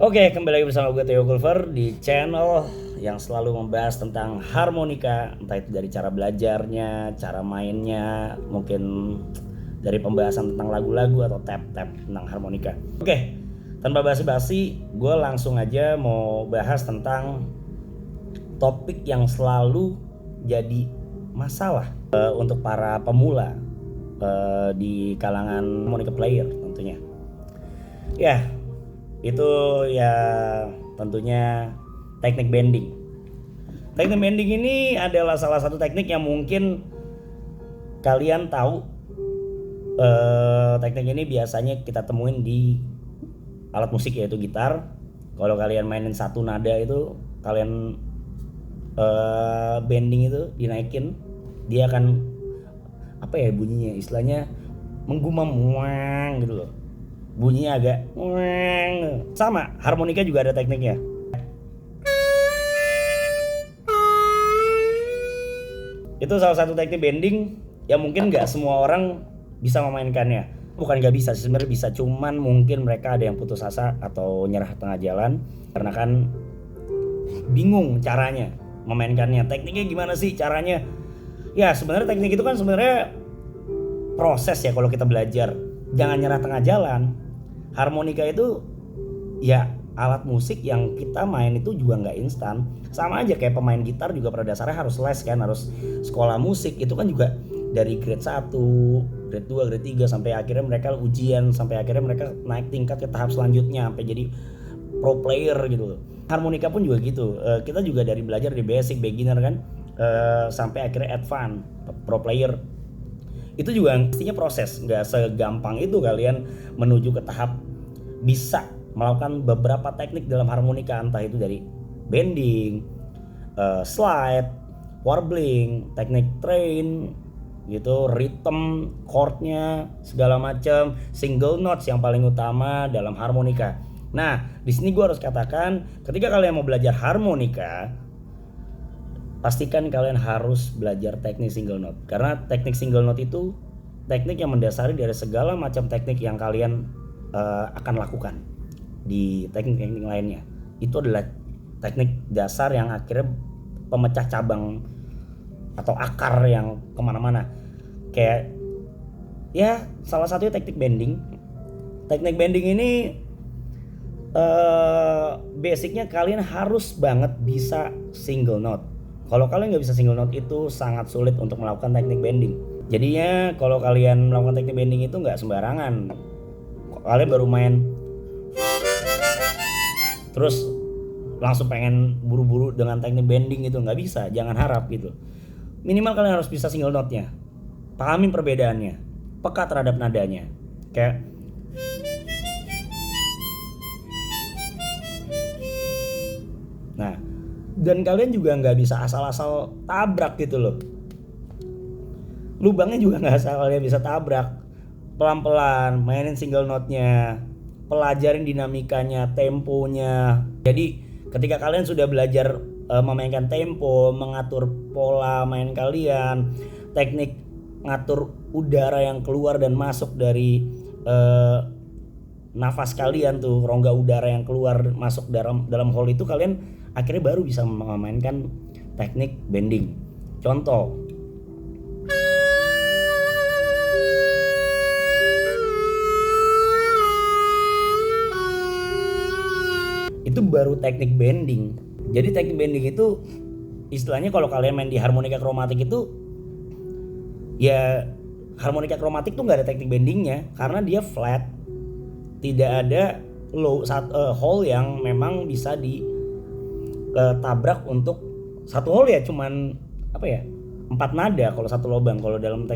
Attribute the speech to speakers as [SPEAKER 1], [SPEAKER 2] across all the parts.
[SPEAKER 1] Oke, kembali lagi bersama gue Theo Gulver di channel yang selalu membahas tentang harmonika, entah itu dari cara belajarnya, cara mainnya, mungkin dari pembahasan tentang lagu-lagu atau tab-tab tentang harmonika. Oke, tanpa basa-basi, gue langsung aja mau bahas tentang topik yang selalu jadi masalah untuk para pemula di kalangan harmonika player tentunya. Ya, itu ya tentunya teknik bending. Teknik bending ini adalah salah satu teknik yang mungkin kalian tahu. Teknik ini biasanya kita temuin di alat musik yaitu gitar. Kalau kalian mainin satu nada itu, kalian bending itu dinaikin, dia akan apa ya bunyinya, istilahnya menggumam wang gitu loh. Bunyinya agak sama. Harmonika juga ada tekniknya. Itu salah satu teknik bending yang mungkin nggak semua orang bisa memainkannya. Bukan nggak bisa, sebenarnya bisa, cuman mungkin mereka ada yang putus asa atau nyerah tengah jalan karena kan bingung caranya memainkannya. Tekniknya gimana sih caranya? Ya sebenarnya teknik itu kan sebenarnya proses ya kalau kita belajar. Jangan nyerah tengah jalan. Harmonika itu ya alat musik yang kita main itu juga nggak instan. Sama aja kayak pemain gitar juga pada dasarnya harus les kan, harus sekolah musik. Itu kan juga dari grade 1, grade 2, grade 3 sampai akhirnya mereka ujian, sampai akhirnya mereka naik tingkat ke tahap selanjutnya sampai jadi pro player gitu. Harmonika pun juga gitu. Kita juga dari belajar di basic, beginner kan, sampai akhirnya advance, pro player. Itu juga pastinya proses, nggak segampang itu kalian menuju ke tahap bisa melakukan beberapa teknik dalam harmonika, entah itu dari bending, slide, warbling, teknik train gitu, rhythm, chordnya segala macam, single notes yang paling utama dalam harmonika. Nah, di sini gue harus katakan, ketika kalian mau belajar harmonika, pastikan kalian harus belajar teknik single note. Karena teknik single note itu teknik yang mendasari dari segala macam teknik yang kalian akan lakukan di teknik-teknik lainnya. Itu adalah teknik dasar yang akhirnya pemecah cabang atau akar yang kemana-mana. Kayak ya salah satunya teknik bending. Teknik bending ini basicnya kalian harus banget bisa single note. Kalau kalian nggak bisa single note itu sangat sulit untuk melakukan teknik bending. Jadinya kalau kalian melakukan teknik bending itu nggak sembarangan. Kalian baru main terus langsung pengen buru-buru dengan teknik bending itu nggak bisa. Jangan harap gitu. Minimal kalian harus bisa single note-nya. Pahamin perbedaannya. Peka terhadap nadanya. Kayak nah, dan kalian juga nggak bisa asal-asal tabrak gitu loh. Lubangnya juga nggak asal kalian bisa tabrak. Pelan-pelan mainin single note-nya, pelajarin dinamikanya, temponya. Jadi ketika kalian sudah belajar memainkan tempo, mengatur pola main kalian, teknik ngatur udara yang keluar dan masuk dari nafas kalian tuh, rongga udara yang keluar masuk dalam hole itu, kalian akhirnya baru bisa memainkan teknik bending. Contoh, itu baru teknik bending. Jadi teknik bending itu istilahnya kalau kalian main di harmonika kromatik itu ya harmonika kromatik tuh nggak ada teknik bendingnya karena dia flat, tidak ada hole yang memang bisa ditabrak untuk satu hole ya, cuman apa ya, 4 nada kalau satu lubang. Kalau dalam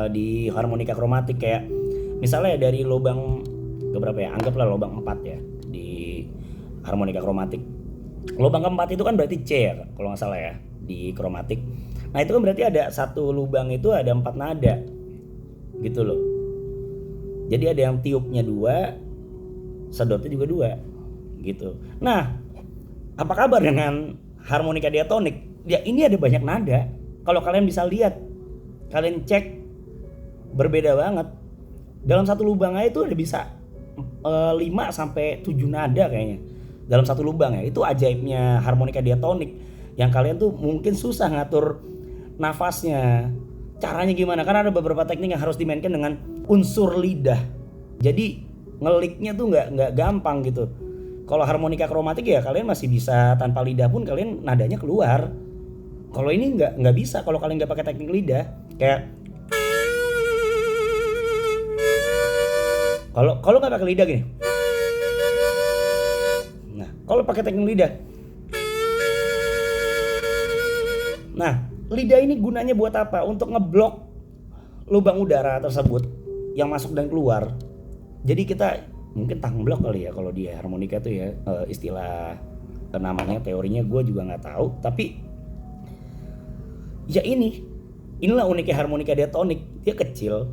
[SPEAKER 1] di harmonika kromatik kayak misalnya dari lubang berapa ya, anggaplah lubang 4 ya di harmonika kromatik. Lubang keempat itu kan berarti C ya kalau nggak salah ya di kromatik. Nah itu kan berarti ada satu lubang itu ada 4 nada gitu loh. Jadi ada yang tiupnya 2, sedotnya juga 2 gitu. Nah, apa kabar dengan harmonika diatonik? Ya ini ada banyak nada. Kalau kalian bisa lihat, kalian cek, berbeda banget. Dalam satu lubang aja itu ada bisa 5 sampai 7 nada kayaknya. dalam satu lubang ya. Itu ajaibnya harmonika diatonik, yang kalian tuh mungkin susah ngatur nafasnya. Caranya gimana? Karena ada beberapa teknik yang harus dimainkan dengan unsur lidah. Jadi ngeliknya tuh nggak gampang gitu. Kalau harmonika kromatik ya kalian masih bisa tanpa lidah pun kalian nadanya keluar. Kalau ini nggak bisa kalau kalian nggak pakai teknik lidah. Kayak kalau nggak pakai lidah gini. Nah, kalau pakai teknik lidah. Nah, lidah ini gunanya buat apa? Untuk ngeblok lubang udara tersebut yang masuk dan keluar. Jadi kita mungkin tongue block kali ya kalau di harmonika tuh ya, istilah namanya, teorinya gue juga nggak tahu. Tapi ya inilah uniknya harmonika diatonik. Dia kecil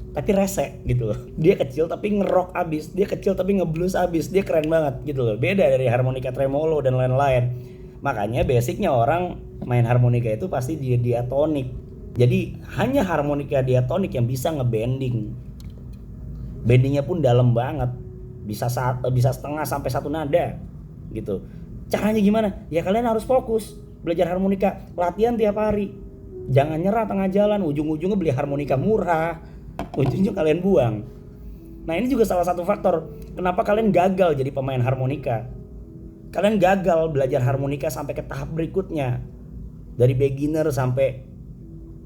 [SPEAKER 1] tapi rese gitu loh. Dia kecil tapi ngerok abis, dia kecil tapi ngeblues abis, dia keren banget gitu loh. Beda dari harmonika tremolo dan lain-lain. Makanya basicnya orang main harmonika itu pasti dia diatonik. Jadi hanya harmonika diatonik yang bisa ngebending. Bendingnya pun dalam banget. Bisa setengah sampai satu nada gitu. Caranya gimana? Ya kalian harus fokus belajar harmonika, latihan tiap hari. Jangan nyerah tengah jalan, ujung-ujungnya beli harmonika murah, ujung-ujung kalian buang. Nah, ini juga salah satu faktor kenapa kalian gagal jadi pemain harmonika. Kalian gagal belajar harmonika sampai ke tahap berikutnya. Dari beginner sampai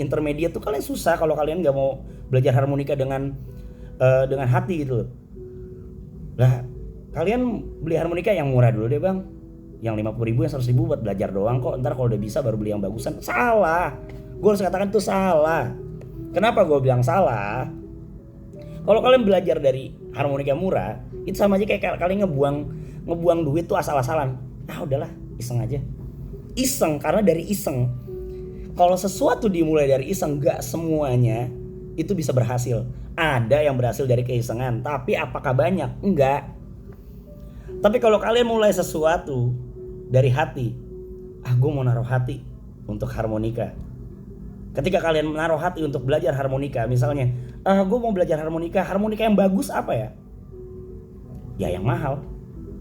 [SPEAKER 1] intermediate tuh kalian susah kalau kalian nggak mau belajar harmonika dengan hati gitu loh. Lah, kalian beli harmonika yang murah dulu deh bang, yang 50.000 yang 100.000 buat belajar doang kok. Ntar kalau udah bisa baru beli yang bagusan. Salah. Gue harus katakan itu salah. Kenapa gue bilang salah? Kalau kalian belajar dari harmonika murah, itu sama aja kayak kalian ngebuang duit tuh asal-asalan. Ah udahlah, iseng aja. Iseng karena dari iseng. Kalau sesuatu dimulai dari iseng, gak semuanya itu bisa berhasil. Ada yang berhasil dari keisengan, tapi apakah banyak? Enggak. Tapi kalau kalian mulai sesuatu dari hati, gue mau naruh hati untuk harmonika. Ketika kalian menaruh hati untuk belajar harmonika, misalnya, gue mau belajar harmonika yang bagus apa ya? Ya yang mahal.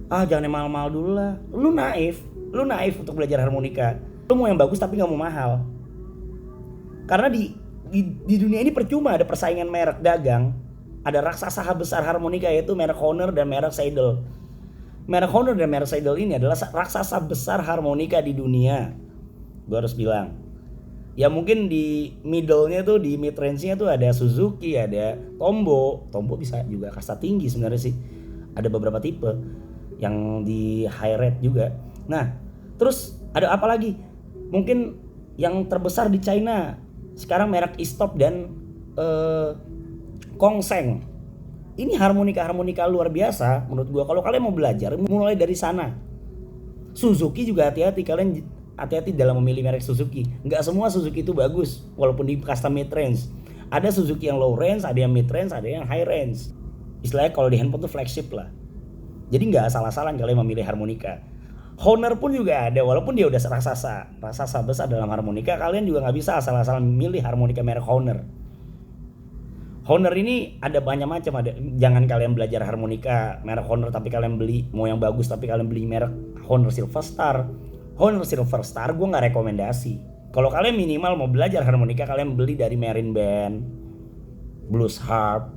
[SPEAKER 1] Jangan yang mahal-mahal dulu lah. Lu naif untuk belajar harmonika. Lu mau yang bagus tapi gak mau mahal. Karena di dunia ini percuma ada persaingan merek dagang. Ada raksasa besar harmonika yaitu merek Hohner dan merek Seidel. Merek Hohner dan merek Seidel ini adalah raksasa besar harmonika di dunia. Gue harus bilang. Ya mungkin di middle-nya tuh, di mid range-nya tuh ada Suzuki, ada Tombo. Tombo bisa juga kasta tinggi sebenarnya sih. Ada beberapa tipe yang di high rate juga. Nah, terus ada apa lagi? Mungkin yang terbesar di China sekarang merek E-Stop dan Kongseng. Ini harmonika luar biasa menurut gua. Kalau kalian mau belajar, mulai dari sana. Suzuki juga hati-hati, kalian hati-hati dalam memilih merek Suzuki. Nggak semua Suzuki itu bagus, walaupun di custom mid range. Ada Suzuki yang low range, ada yang mid range, ada yang high range. Istilahnya kalau di handphone tuh flagship lah. Jadi nggak asal-asalan kalian memilih harmonika. Hohner pun juga ada, walaupun dia udah raksasa besar dalam harmonika, kalian juga nggak bisa asal-asalan memilih harmonika merek Hohner. Hohner ini ada banyak macam, ada. Jangan kalian belajar harmonika merek Hohner tapi kalian beli mau yang bagus tapi kalian beli merek Hohner Silver Star. Hohner Silver Star gue nggak rekomendasi. Kalau kalian minimal mau belajar harmonika, kalian beli dari Marine Band, Blues Harp,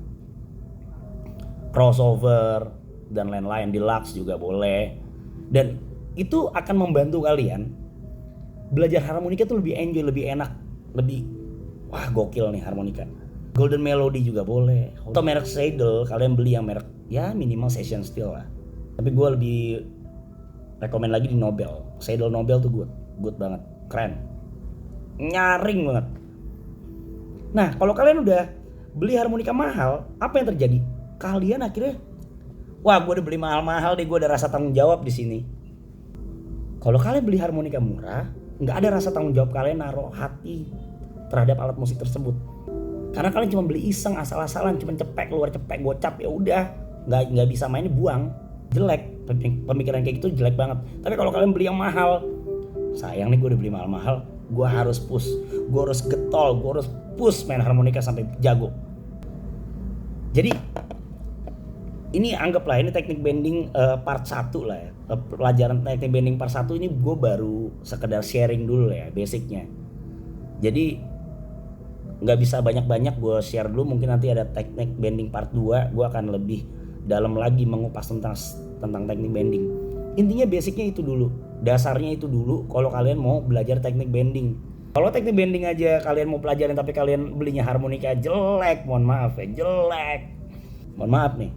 [SPEAKER 1] Crossover dan lain-lain. Deluxe juga boleh. Dan itu akan membantu kalian belajar harmonika tuh lebih enjoy, lebih enak, lebih wah gokil nih harmonika. Golden Melody juga boleh. Atau merek Seidel, kalian beli yang merek ya minimal Session Steel lah. Tapi gue lebih rekomen lagi di Nobel. Seidel Nobel tuh good banget, keren, nyaring banget. Nah kalau kalian udah beli harmonika mahal, apa yang terjadi? Kalian akhirnya wah gue udah beli mahal-mahal deh, gue ada rasa tanggung jawab di sini. Kalau kalian beli harmonika murah, nggak ada rasa tanggung jawab kalian naruh hati terhadap alat musik tersebut. Karena kalian cuma beli iseng, asal-asalan, cuma keluar cepek, gocap, ya udah, nggak bisa mainnya, buang, jelek. Pemikiran kayak gitu jelek banget. Tapi kalau kalian beli yang mahal, sayang nih gue udah beli mahal-mahal, gue harus push, gue harus getol, gue harus push main harmonika sampai jago. Jadi ini anggaplah ini teknik bending part 1 lah ya. pelajaran teknik bending part 1 ini gue baru sekedar sharing dulu ya basicnya. Jadi nggak bisa banyak-banyak gue share dulu, mungkin nanti ada teknik bending part 2 gue akan lebih dalam lagi mengupas tentang teknik bending. Intinya basicnya itu dulu, dasarnya itu dulu kalau kalian mau belajar teknik bending. Kalau teknik bending aja kalian mau pelajarin tapi kalian belinya harmonika jelek, mohon maaf ya, jelek, mohon maaf nih,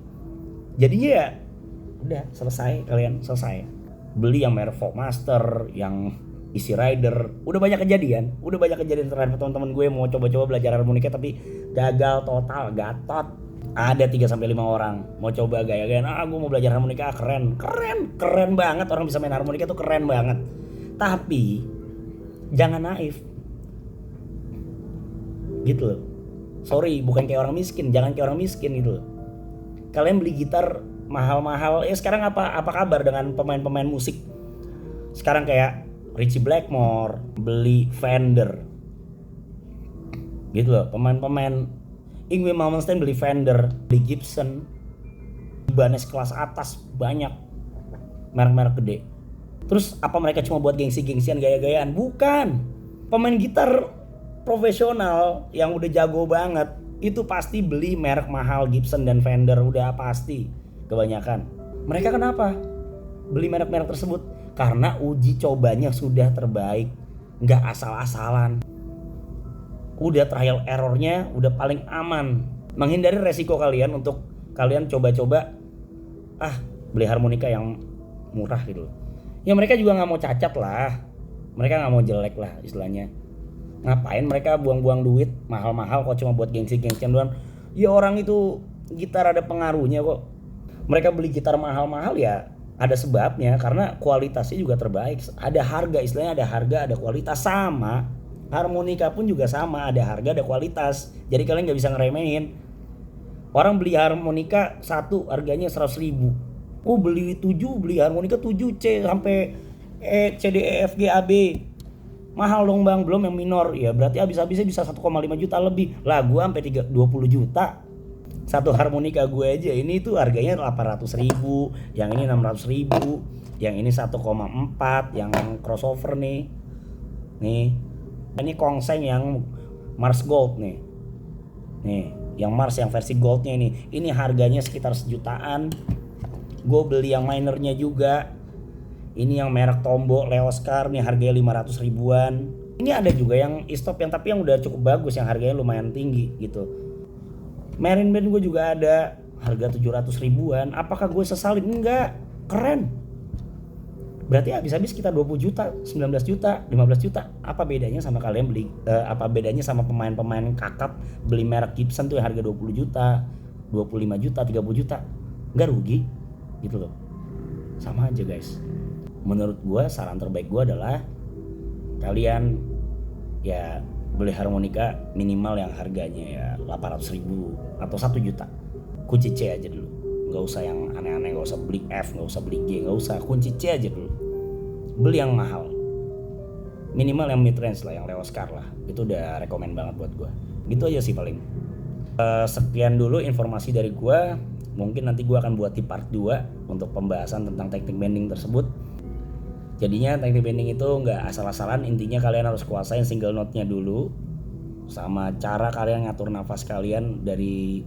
[SPEAKER 1] jadinya ya udah selesai, kalian selesai beli yang merek Folkmaster, yang Easy Rider. Udah banyak kejadian terhadap teman-teman gue mau coba-coba belajar harmonika tapi gagal total, gatot. Ada 3-5 orang mau coba gaya-gayaan, gue mau belajar harmonika, keren banget, orang bisa main harmonika tuh keren banget. Tapi jangan naif gitu loh. Sorry, bukan kayak orang miskin, jangan kayak orang miskin gitu loh. Kalian beli gitar mahal-mahal, sekarang apa kabar dengan pemain-pemain musik sekarang kayak Ritchie Blackmore beli Fender gitu loh, pemain-pemain Yngwie Malmsteen beli Fender, beli Gibson, Ibanez kelas atas, banyak merek-merek gede. Terus apa mereka cuma buat gengsi-gengsian, gaya-gayaan? Bukan. Pemain gitar profesional yang udah jago banget itu pasti beli merek mahal, Gibson dan Fender, udah pasti kebanyakan. Mereka kenapa beli merek-merek tersebut? Karena uji cobanya sudah terbaik, nggak asal-asalan, udah trial errornya udah paling aman, menghindari resiko kalian untuk kalian coba-coba beli harmonika yang murah gitu. Ya mereka juga nggak mau cacat lah, mereka nggak mau jelek lah istilahnya. Ngapain mereka buang-buang duit mahal-mahal kok cuma buat gengsi-gengsian doang? Ya orang itu gitar ada pengaruhnya kok. Mereka beli gitar mahal-mahal ya ada sebabnya, karena kualitasnya juga terbaik. Ada harga, istilahnya ada harga, ada kualitas. Sama harmonika pun juga sama, ada harga, ada kualitas. Jadi kalian nggak bisa ngeremehin. Orang beli harmonika satu harganya 100.000. Beli 7, beli harmonika 7 C sampai C D E F G A B. Mahal dong bang, belum yang minor. Ya berarti habis-habisnya bisa 1,5 juta lebih. Lah gua sampai 20 juta. Satu harmonika gue aja ini tuh harganya 800.000, yang ini 600.000, yang ini 1,4, yang crossover nih. Ini Kongseng yang Mars Gold nih. Yang Mars yang versi goldnya ini. Ini harganya sekitar sejutaan. Gue beli yang minornya juga. Ini yang merek Tombo Leoscar nih harganya 500 ribuan. Ini ada juga yang e-stop yang tapi yang udah cukup bagus, yang harganya lumayan tinggi gitu. Marine Band gue juga ada harga 700 ribuan. Apakah gue sesalin? Enggak, keren. Berarti habis-habis kita 20 juta, 19 juta, 15 juta. Apa bedanya sama kalian beli apa bedanya sama pemain-pemain kakap beli merek Gibson tuh harga 20 juta, 25 juta, 30 juta. Enggak rugi gitu loh. Sama aja guys. Menurut gue saran terbaik gue adalah kalian ya beli harmonika minimal yang harganya ya 800.000 atau 1 juta. Kunci C aja dulu. Gak usah yang aneh-aneh, gak usah beli F, gak usah beli G, gak usah. Kunci C aja dulu. Beli yang mahal. Minimal yang mid range lah, yang Leoscar lah. Itu udah rekomen banget buat gue. Gitu aja sih paling. Sekian dulu informasi dari gue. Mungkin nanti gue akan buat di part 2 untuk pembahasan tentang teknik bending tersebut. Jadinya teknik bending itu nggak asal-asalan, intinya kalian harus kuasain single note-nya dulu, sama cara kalian ngatur nafas kalian dari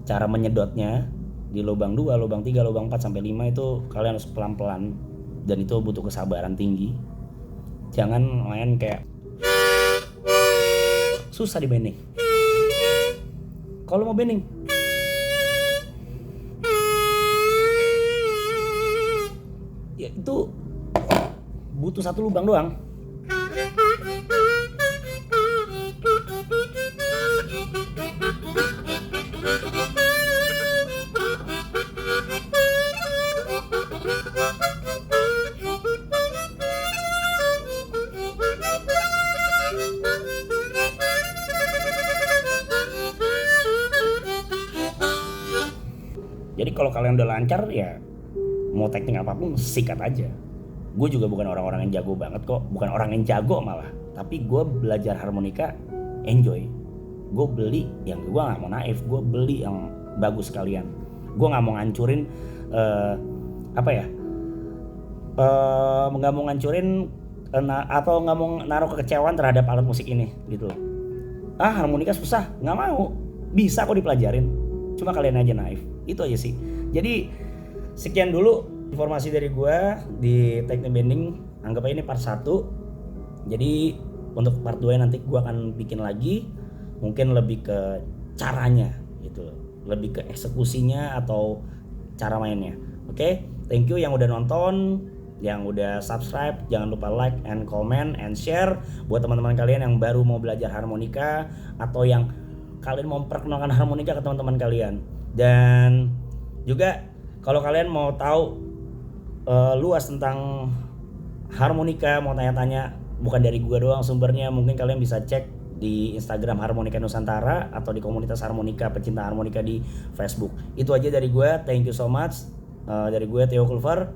[SPEAKER 1] cara menyedotnya di lubang 2, lubang 3, lubang 4 sampai 5 itu kalian harus pelan-pelan dan itu butuh kesabaran tinggi. Jangan main kayak susah di bending. Kalau mau bending ya itu butuh 1 lubang doang. Jadi kalau kalian udah lancar ya mau teknik apapun sikat aja. Gue juga bukan orang-orang yang jago banget kok, bukan orang yang jago malah, tapi gue belajar harmonika enjoy. Gue beli yang gue nggak mau naif, gue beli yang bagus sekalian. Gue nggak mau ngancurin nggak mau ngancurin atau nggak mau naruh kekecewaan terhadap alat musik ini gitu loh. Harmonika susah, nggak mau, bisa kok dipelajarin, cuma kalian aja naif. Itu aja sih. Jadi sekian dulu informasi dari gua di teknik bending. Anggap aja ini part 1. Jadi untuk part 2 nanti gua akan bikin lagi, mungkin lebih ke caranya gitu, lebih ke eksekusinya atau cara mainnya. Oke, thank you yang udah nonton, yang udah subscribe. Jangan lupa like and comment and share buat teman-teman kalian yang baru mau belajar harmonika atau yang kalian mau memperkenalkan harmonika ke teman-teman kalian. Dan juga kalau kalian mau tahu luas tentang harmonika, mau tanya-tanya, bukan dari gua doang sumbernya, mungkin kalian bisa cek di Instagram Harmonika Nusantara atau di komunitas harmonika, pecinta harmonika di Facebook. Itu aja dari gue. Thank you so much. Dari gue Theo Kulver.